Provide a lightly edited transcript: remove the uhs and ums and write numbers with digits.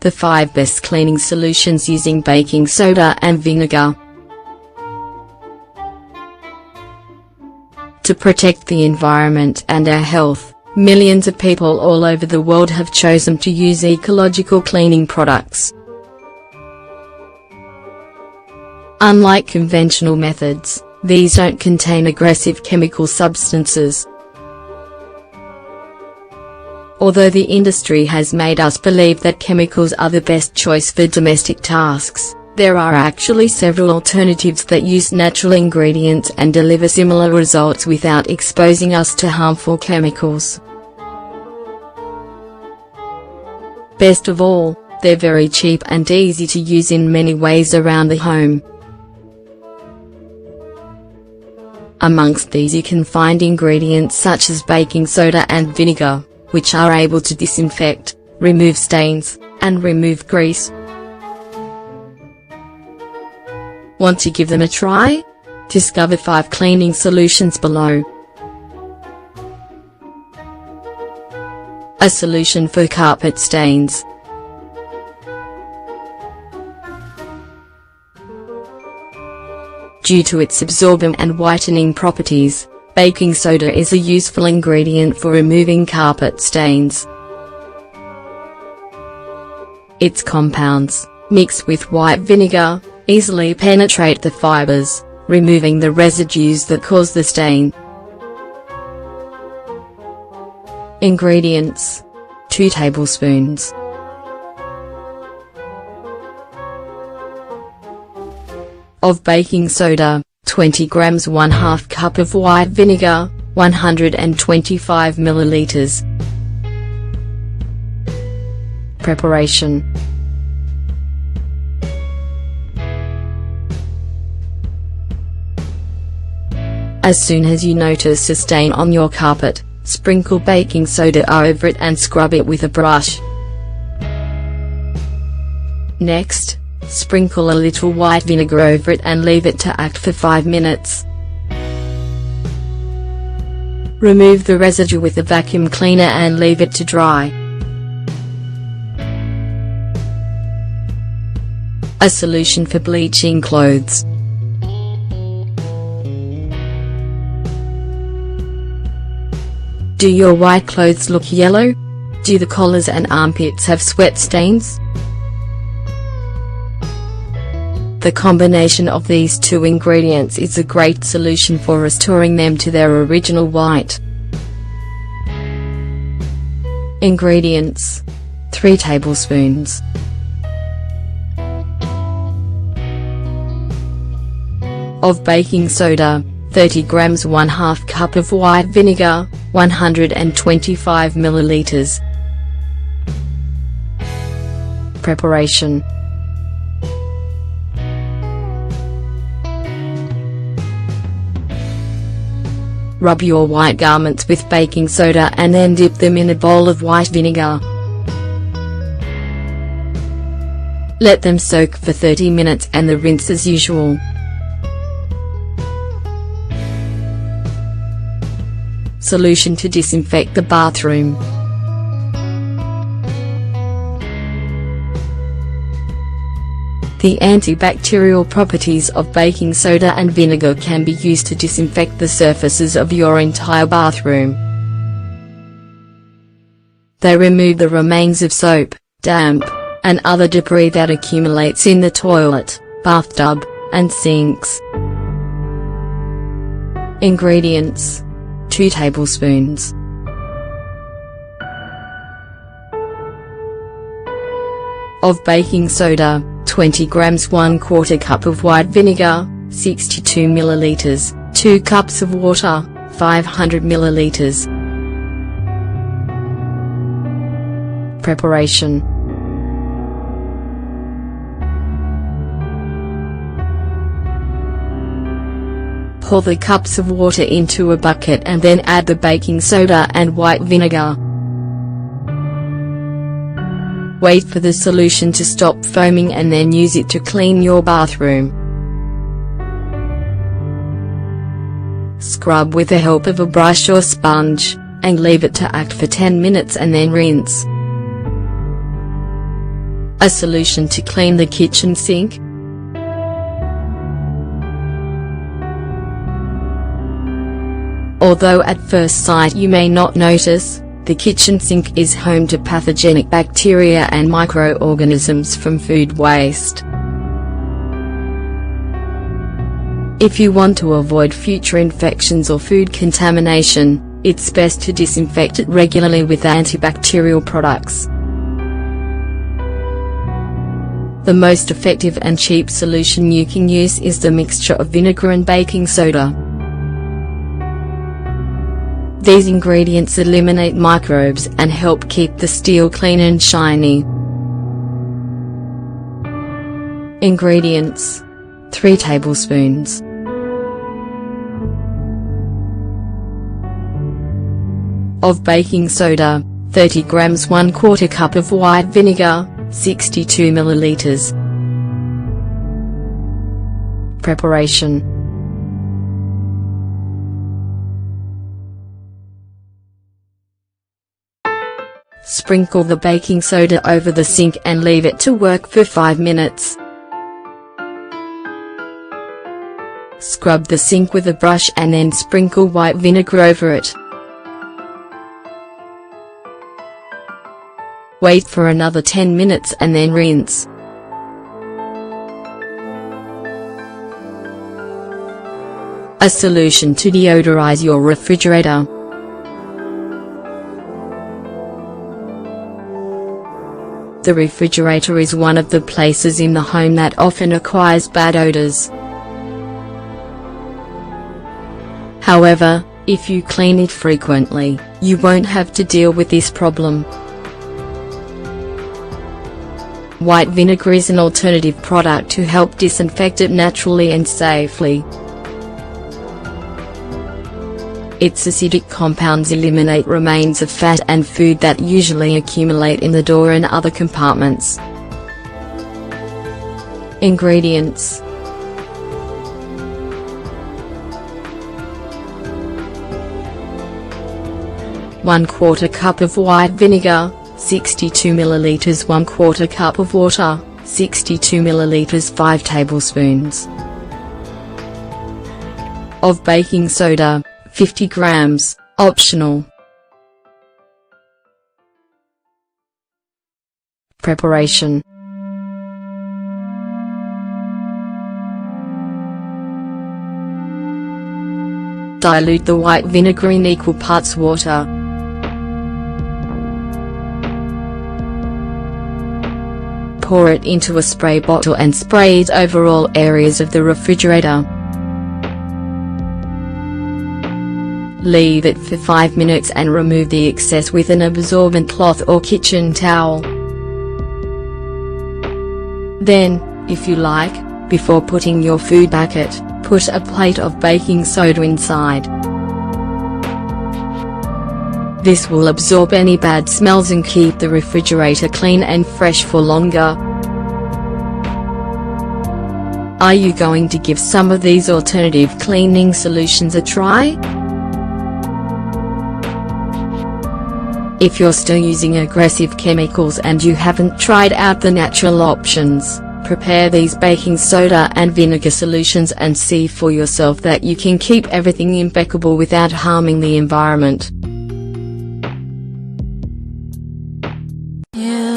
The 5 best cleaning solutions using baking soda and vinegar. To protect the environment and our health, millions of people all over the world have chosen to use ecological cleaning products. Unlike conventional methods, these don't contain aggressive chemical substances. Although the industry has made us believe that chemicals are the best choice for domestic tasks, there are actually several alternatives that use natural ingredients and deliver similar results without exposing us to harmful chemicals. Best of all, they're very cheap and easy to use in many ways around the home. Amongst these you can find ingredients such as baking soda and vinegar, which are able to disinfect, remove stains, and remove grease. Want to give them a try? Discover 5 cleaning solutions below. A solution for carpet stains. Due to its absorbent and whitening properties, baking soda is a useful ingredient for removing carpet stains. Its compounds, mixed with white vinegar, easily penetrate the fibers, removing the residues that cause the stain. Ingredients: 2 tablespoons of baking soda, 20 grams, 1/2 cup of white vinegar, 125 milliliters. Preparation. As soon as you notice a stain on your carpet, sprinkle baking soda over it and scrub it with a brush. Next, sprinkle a little white vinegar over it and leave it to act for 5 minutes. Remove the residue with a vacuum cleaner and leave it to dry. A solution for bleaching clothes. Do your white clothes look yellow? Do the collars and armpits have sweat stains? The combination of these 2 ingredients is a great solution for restoring them to their original white. Ingredients: 3 tablespoons of baking soda, 30 grams, 1/2 cup of white vinegar, 125 milliliters. Preparation. Rub your white garments with baking soda and then dip them in a bowl of white vinegar. Let them soak for 30 minutes and then rinse as usual. Solution to disinfect the bathroom. The antibacterial properties of baking soda and vinegar can be used to disinfect the surfaces of your entire bathroom. They remove the remains of soap, damp, and other debris that accumulates in the toilet, bathtub, and sinks. Ingredients: 2 tablespoons of baking soda, 20 grams, 1/4 cup of white vinegar, 62 milliliters, 2 cups of water, 500 milliliters. Preparation. Pour the cups of water into a bucket and then add the baking soda and white vinegar. Wait for the solution to stop foaming and then use it to clean your bathroom. Scrub with the help of a brush or sponge, and leave it to act for 10 minutes and then rinse. A solution to clean the kitchen sink. Although at first sight you may not notice, the kitchen sink is home to pathogenic bacteria and microorganisms from food waste. If you want to avoid future infections or food contamination, it's best to disinfect it regularly with antibacterial products. The most effective and cheap solution you can use is the mixture of vinegar and baking soda. These ingredients eliminate microbes and help keep the steel clean and shiny. Ingredients: 3 tablespoons of baking soda, 30 grams, 1/4 cup of white vinegar, 62 milliliters. Preparation: sprinkle the baking soda over the sink and leave it to work for 5 minutes. Scrub the sink with a brush and then sprinkle white vinegar over it. Wait for another 10 minutes and then rinse. A solution to deodorize your refrigerator. The refrigerator is one of the places in the home that often acquires bad odors. However, if you clean it frequently, you won't have to deal with this problem. White vinegar is an alternative product to help disinfect it naturally and safely. Its acidic compounds eliminate remains of fat and food that usually accumulate in the door and other compartments. Ingredients: 1/4 cup of white vinegar, 62 milliliters, 1/4 cup of water, 62 milliliters, 5 tablespoons of baking soda, 50 grams, optional. Preparation: dilute the white vinegar in equal parts water. Pour it into a spray bottle and spray it over all areas of the refrigerator. Leave it for 5 minutes and remove the excess with an absorbent cloth or kitchen towel. Then, if you like, before putting your food bucket, put a plate of baking soda inside. This will absorb any bad smells and keep the refrigerator clean and fresh for longer. Are you going to give some of these alternative cleaning solutions a try? If you're still using aggressive chemicals and you haven't tried out the natural options, prepare these baking soda and vinegar solutions and see for yourself that you can keep everything impeccable without harming the environment. Yeah.